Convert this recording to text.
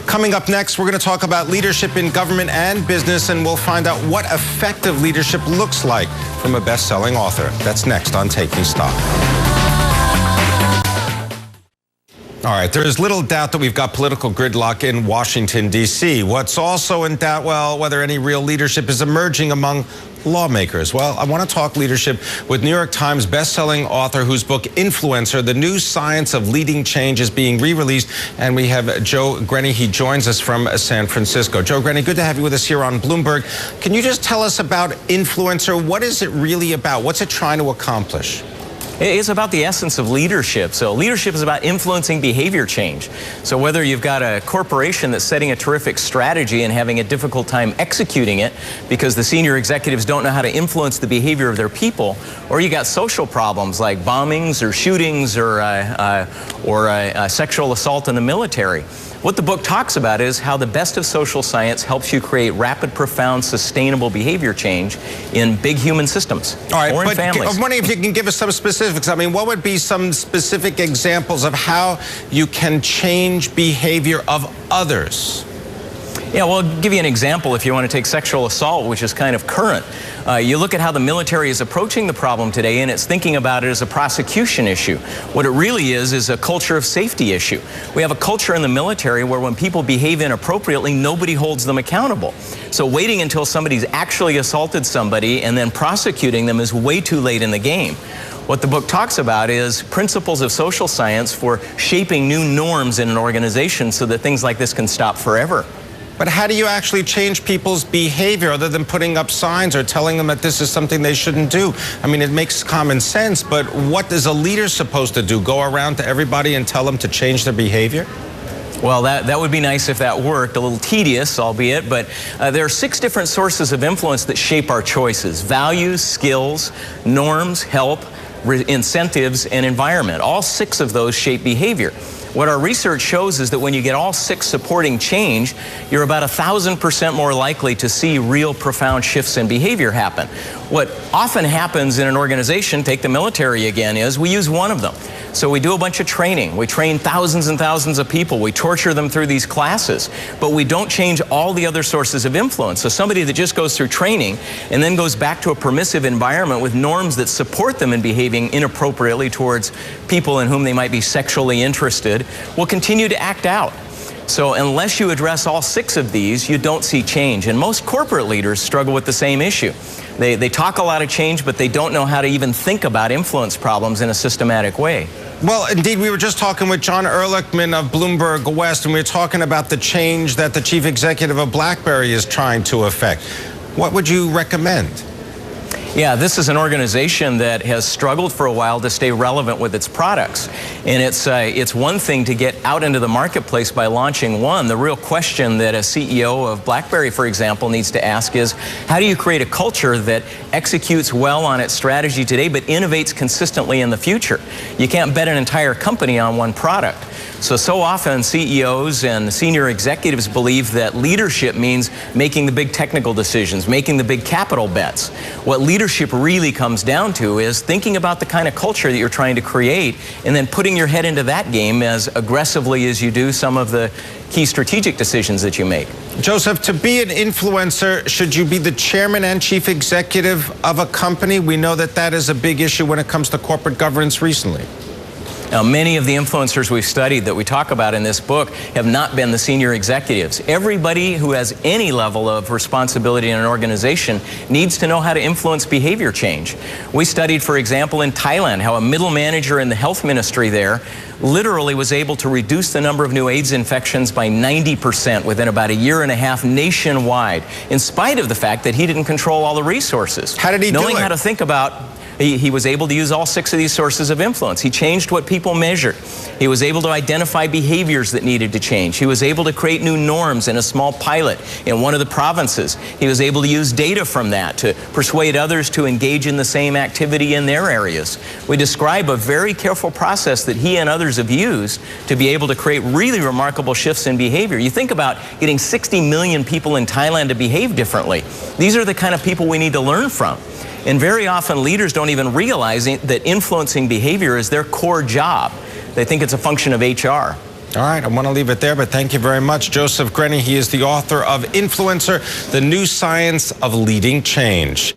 Coming up next, we're going to talk about leadership in government and business, and we'll find out what effective leadership looks like from a best-selling author. That's next on Taking Stock. All right, there is little doubt that we've got political gridlock in Washington, D.C. What's also in doubt, well, whether any real leadership is emerging among lawmakers. Well, I want to talk leadership with New York Times bestselling author whose book Influencer, The New Science of Leading Change, is being re-released. And we have Joe Grenny. He joins us from San Francisco. Joe Grenny, good to have you with us here on Bloomberg. Can you just tell us about Influencer? What is it really about? What's it trying to accomplish? It's about the essence of leadership. So leadership is about influencing behavior change. So whether you've got a corporation that's setting a terrific strategy and having a difficult time executing it because the senior executives don't know how to influence the behavior of their people, or you got social problems like bombings or shootings or sexual assault in the military. What the book talks about is how the best of social science helps you create rapid, profound, sustainable behavior change in big human systems. All right, or in but families. I'm wondering if you can give us some specifics. I mean, what would be some specific examples of how you can change behavior of others? Yeah, well, I'll give you an example if you want to take sexual assault, which is kind of current. You look at how the military is approaching the problem today, and it's thinking about it as a prosecution issue. What it really is a culture of safety issue. We have a culture in the military where when people behave inappropriately, nobody holds them accountable. So waiting until somebody's actually assaulted somebody and then prosecuting them is way too late in the game. What the book talks about is principles of social science for shaping new norms in an organization so that things like this can stop forever. But how do you actually change people's behavior other than putting up signs or telling them that this is something they shouldn't do? I mean, it makes common sense, but what is a leader supposed to do? Go around to everybody and tell them to change their behavior? Well, that would be nice if that worked. A little tedious, albeit, but there are 6 different sources of influence that shape our choices: values, skills, norms, help, incentives, and environment. All 6 of those shape behavior. What our research shows is that when you get all 6 supporting change, you're about 1,000% more likely to see real profound shifts in behavior happen. What often happens in an organization, take the military again, is we use one of them. So we do a bunch of training. We train thousands and thousands of people. We torture them through these classes, but we don't change all the other sources of influence. So somebody that just goes through training and then goes back to a permissive environment with norms that support them in behaving inappropriately towards people in whom they might be sexually interested will continue to act out. So unless you address all 6 of these, you don't see change. And most corporate leaders struggle with the same issue. They talk a lot of change, but they don't know how to even think about influence problems in a systematic way. Well, indeed, we were just talking with John Ehrlichman of Bloomberg West, and we were talking about the change that the chief executive of BlackBerry is trying to effect. What would you recommend? Yeah, this is an organization that has struggled for a while to stay relevant with its products. And it's one thing to get out into the marketplace by launching one. The real question that a CEO of BlackBerry, for example, needs to ask is, how do you create a culture that executes well on its strategy today but innovates consistently in the future? You can't bet an entire company on one product. So often CEOs and senior executives believe that leadership means making the big technical decisions, making the big capital bets. What leadership really comes down to is thinking about the kind of culture that you're trying to create and then putting your head into that game as aggressively as you do some of the key strategic decisions that you make. Joseph, to be an influencer, should you be the chairman and chief executive of a company? We know that that is a big issue when it comes to corporate governance recently. Now, many of the influencers we've studied that we talk about in this book have not been the senior executives. Everybody who has any level of responsibility in an organization needs to know how to influence behavior change. We studied, for example, in Thailand, how a middle manager in the health ministry there literally was able to reduce the number of new AIDS infections by 90% within about a year and a half nationwide, in spite of the fact that he didn't control all the resources. How did he do it? Knowing how to think about He was able to use all 6 of these sources of influence. He changed what people measured. He was able to identify behaviors that needed to change. He was able to create new norms in a small pilot in one of the provinces. He was able to use data from that to persuade others to engage in the same activity in their areas. We describe a very careful process that he and others have used to be able to create really remarkable shifts in behavior. You think about getting 60 million people in Thailand to behave differently. These are the kind of people we need to learn from. And very often leaders don't even realize that influencing behavior is their core job. They think it's a function of HR. All right, I want to leave it there, but thank you very much. Joseph Grenny, he is the author of Influencer, The New Science of Leading Change.